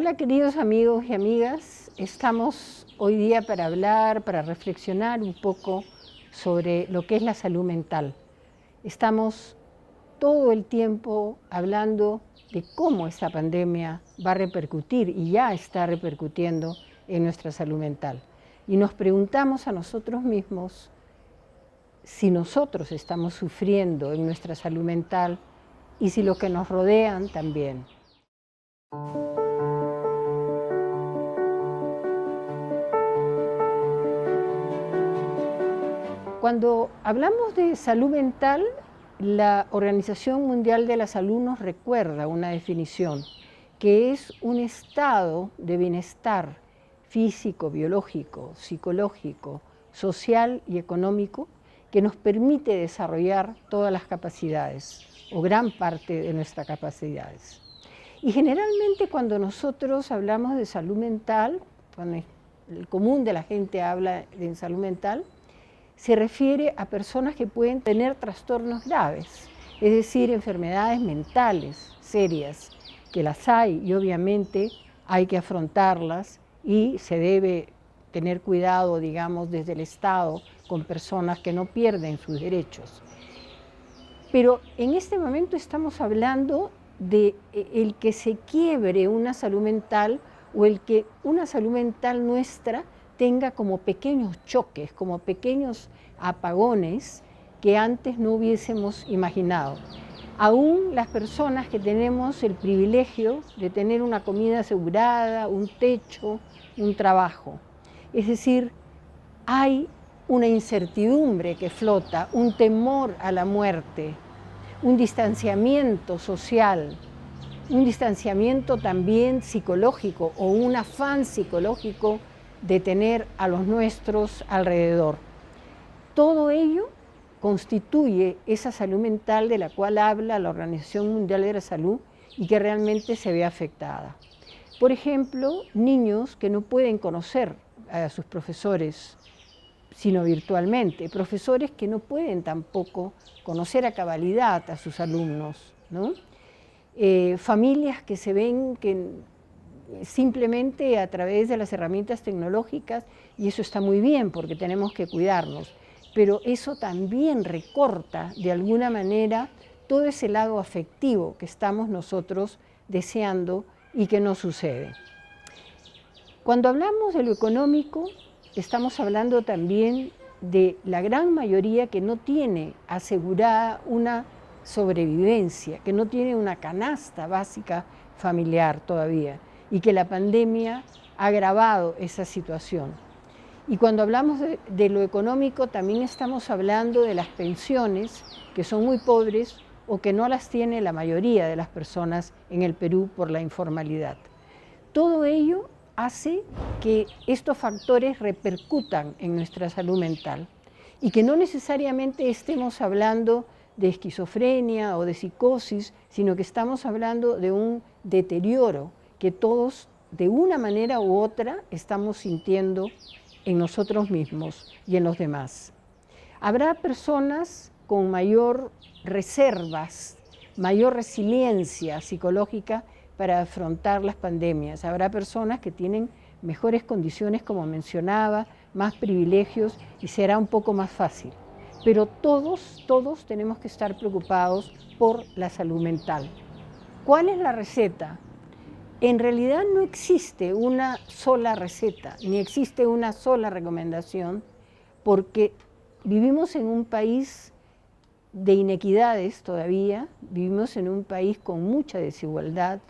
Hola queridos amigos y amigas, estamos hoy día para hablar, para reflexionar un poco sobre lo que es la salud mental. Estamos todo el tiempo hablando de cómo esta pandemia va a repercutir y ya está repercutiendo en nuestra salud mental. Y nos preguntamos a nosotros mismos si nosotros estamos sufriendo en nuestra salud mental y si los que nos rodean también. Cuando hablamos de salud mental, la Organización Mundial de la Salud nos recuerda una definición, que es un estado de bienestar físico, biológico, psicológico, social y económico que nos permite desarrollar todas las capacidades o gran parte de nuestras capacidades. Y generalmente cuando nosotros hablamos de salud mental, cuando el común de la gente habla de salud mental, se refiere a personas que pueden tener trastornos graves, es decir, enfermedades mentales serias, que las hay y obviamente hay que afrontarlas y se debe tener cuidado, digamos, desde el Estado con personas que no pierden sus derechos. Pero en este momento estamos hablando de el que se quiebre una salud mental o el que una salud mental nuestra tenga como pequeños choques, como pequeños apagones que antes no hubiésemos imaginado. Aún las personas que tenemos el privilegio de tener una comida asegurada, un techo, un trabajo. Es decir, hay una incertidumbre que flota, un temor a la muerte, un distanciamiento social, un distanciamiento también psicológico o un afán psicológico de tener a los nuestros alrededor. Todo ello constituye esa salud mental de la cual habla la Organización Mundial de la Salud y que realmente se ve afectada. Por ejemplo, niños que no pueden conocer a sus profesores, sino virtualmente, profesores que no pueden tampoco conocer a cabalidad a sus alumnos, ¿no? Familias que se ven que simplemente a través de las herramientas tecnológicas, y eso está muy bien porque tenemos que cuidarnos, pero eso también recorta de alguna manera todo ese lado afectivo que estamos nosotros deseando y que no sucede. Cuando hablamos de lo económico, estamos hablando también de la gran mayoría que no tiene asegurada una sobrevivencia, que no tiene una canasta básica familiar todavía y que la pandemia ha agravado esa situación. Y cuando hablamos de lo económico también estamos hablando de las pensiones que son muy pobres o que no las tiene la mayoría de las personas en el Perú por la informalidad. Todo ello hace que estos factores repercutan en nuestra salud mental y que no necesariamente estemos hablando de esquizofrenia o de psicosis, sino que estamos hablando de un deterioro que todos de una manera u otra estamos sintiendo en nosotros mismos y en los demás. Habrá personas con mayor reservas, mayor resiliencia psicológica para afrontar las pandemias. Habrá personas que tienen mejores condiciones, como mencionaba, más privilegios y será un poco más fácil. Pero todos tenemos que estar preocupados por la salud mental. ¿Cuál es la receta? En realidad no existe una sola receta, ni existe una sola recomendación, porque vivimos en un país de inequidades todavía, vivimos en un país con mucha desigualdad,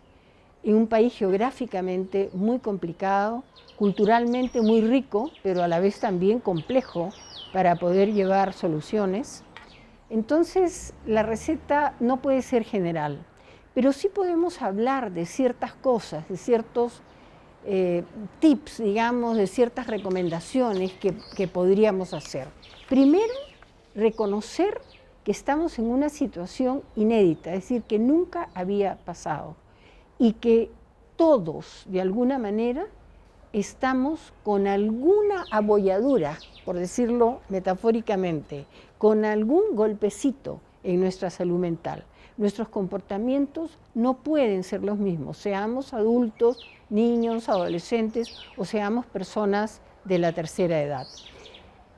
en un país geográficamente muy complicado, culturalmente muy rico, pero a la vez también complejo para poder llevar soluciones. Entonces, la receta no puede ser general, pero sí podemos hablar de ciertas cosas, de ciertos tips, digamos, de ciertas recomendaciones que podríamos hacer. Primero, reconocer que estamos en una situación inédita, es decir, que nunca había pasado y que todos, de alguna manera, estamos con alguna abolladura, por decirlo metafóricamente, con algún golpecito en nuestra salud mental. nuestros comportamientos no pueden ser los mismos, seamos adultos, niños, adolescentes o seamos personas de la tercera edad.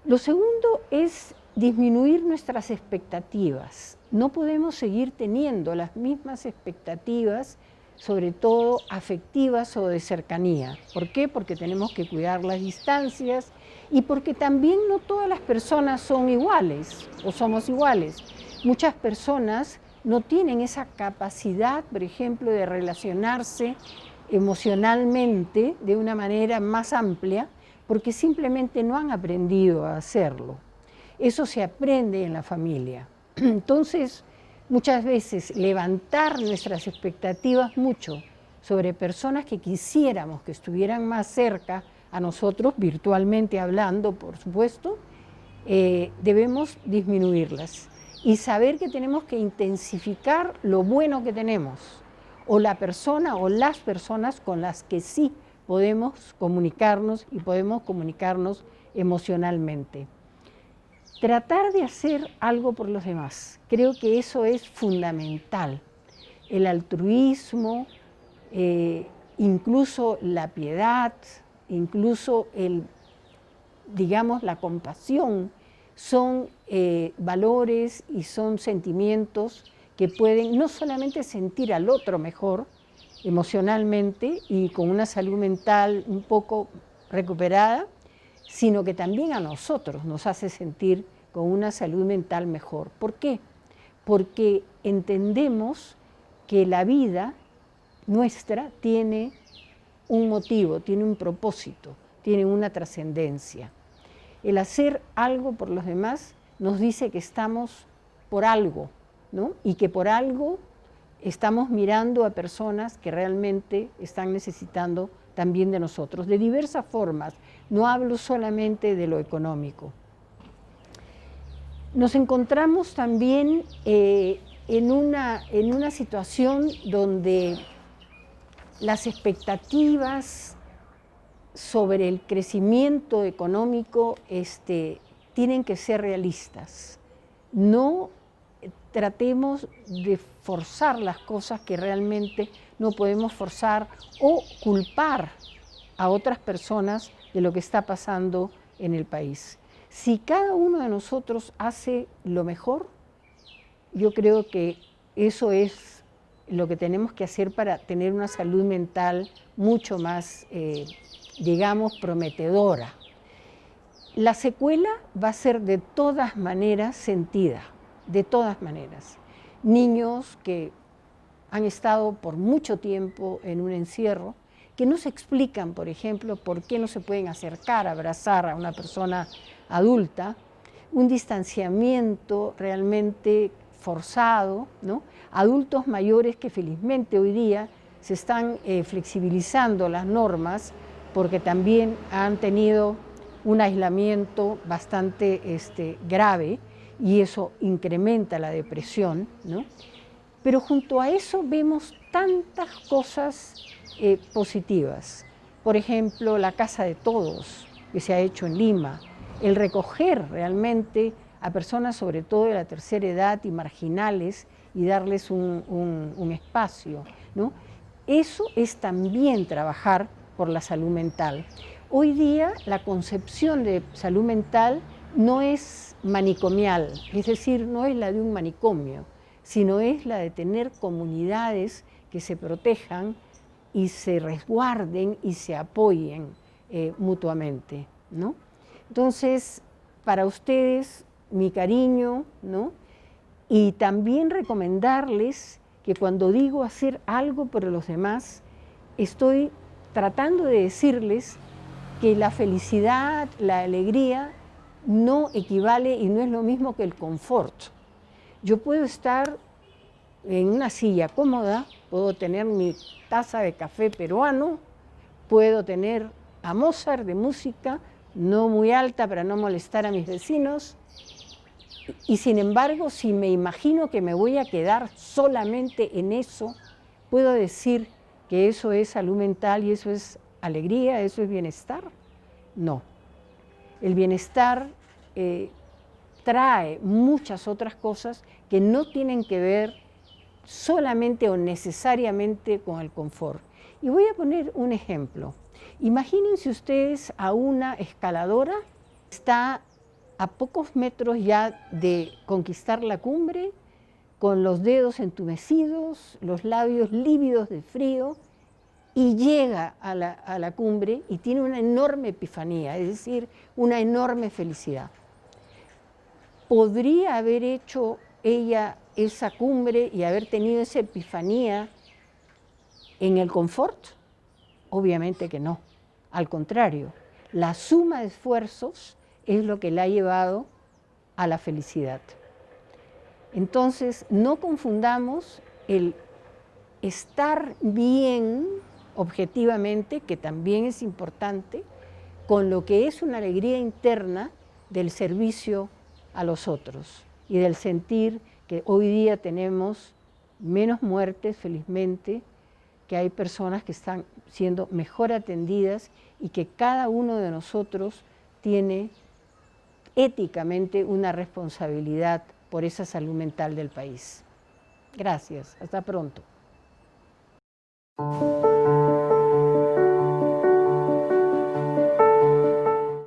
Lo segundo es disminuir nuestras expectativas. No podemos seguir teniendo las mismas expectativas, sobre todo afectivas o de cercanía. ¿Por qué? Porque tenemos que cuidar las distancias y porque también no todas las personas son iguales o somos iguales. Muchas personas no tienen esa capacidad, por ejemplo, de relacionarse emocionalmente de una manera más amplia porque simplemente no han aprendido a hacerlo. Eso se aprende en la familia. Entonces, muchas veces levantar nuestras expectativas mucho sobre personas que quisiéramos que estuvieran más cerca a nosotros, virtualmente hablando, por supuesto, debemos disminuirlas y saber que tenemos que intensificar lo bueno que tenemos, o la persona o las personas con las que sí podemos comunicarnos y podemos comunicarnos emocionalmente. Tratar de hacer algo por los demás, creo que eso es fundamental. El altruismo, incluso la piedad, incluso digamos, la compasión, son valores y son sentimientos que pueden no solamente sentir al otro mejor emocionalmente y con una salud mental un poco recuperada, sino que también a nosotros nos hace sentir con una salud mental mejor. ¿Por qué? Porque entendemos que la vida nuestra tiene un motivo, tiene un propósito, tiene una trascendencia. El hacer algo por los demás nos dice que estamos por algo, ¿no? Y que por algo estamos mirando a personas que realmente están necesitando también de nosotros, de diversas formas. No hablo solamente de lo económico. Nos encontramos también en una situación donde las expectativas sobre el crecimiento económico tienen que ser realistas. No tratemos de forzar las cosas que realmente no podemos forzar o culpar a otras personas de lo que está pasando en el país. Si cada uno de nosotros hace lo mejor, yo creo que eso es lo que tenemos que hacer para tener una salud mental mucho más, digamos, prometedora. La secuela va a ser de todas maneras sentida, de todas maneras. Niños que han estado por mucho tiempo en un encierro, que no se explican, por ejemplo, por qué no se pueden acercar, abrazar a una persona adulta, un distanciamiento realmente forzado, ¿no? Adultos mayores que felizmente hoy día se están flexibilizando las normas porque también han tenido un aislamiento bastante grave y eso incrementa la depresión, ¿no? Pero junto a eso vemos tantas cosas positivas. Por ejemplo, la Casa de Todos, que se ha hecho en Lima, el recoger realmente a personas sobre todo de la tercera edad y marginales y darles un espacio, ¿no? Eso es también trabajar por la salud mental. Hoy día la concepción de salud mental no es manicomial, es decir, no es la de un manicomio, sino es la de tener comunidades que se protejan y se resguarden y se apoyen mutuamente, ¿no? Entonces, para ustedes, mi cariño, ¿no? Y también recomendarles que cuando digo hacer algo por los demás, estoy tratando de decirles que la felicidad, la alegría, no equivale y no es lo mismo que el confort. Yo puedo estar en una silla cómoda, puedo tener mi taza de café peruano, puedo tener a Mozart de música, no muy alta para no molestar a mis vecinos, y sin embargo, si me imagino que me voy a quedar solamente en eso, ¿puedo decir que eso es salud mental y eso es alegría, eso es bienestar? No. El bienestar trae muchas otras cosas que no tienen que ver solamente o necesariamente con el confort. Y voy a poner un ejemplo. Imagínense ustedes a una escaladora, está a pocos metros ya de conquistar la cumbre, con los dedos entumecidos, los labios lívidos de frío, y llega a la cumbre y tiene una enorme epifanía, es decir, una enorme felicidad. ¿Podría haber hecho ella esa cumbre y haber tenido esa epifanía en el confort? Obviamente que no. Al contrario, la suma de esfuerzos es lo que la ha llevado a la felicidad. Entonces, no confundamos el estar bien objetivamente, que también es importante, con lo que es una alegría interna del servicio a los otros y del sentir que hoy día tenemos menos muertes, felizmente, que hay personas que están siendo mejor atendidas y que cada uno de nosotros tiene éticamente una responsabilidad por esa salud mental del país. Gracias, hasta pronto.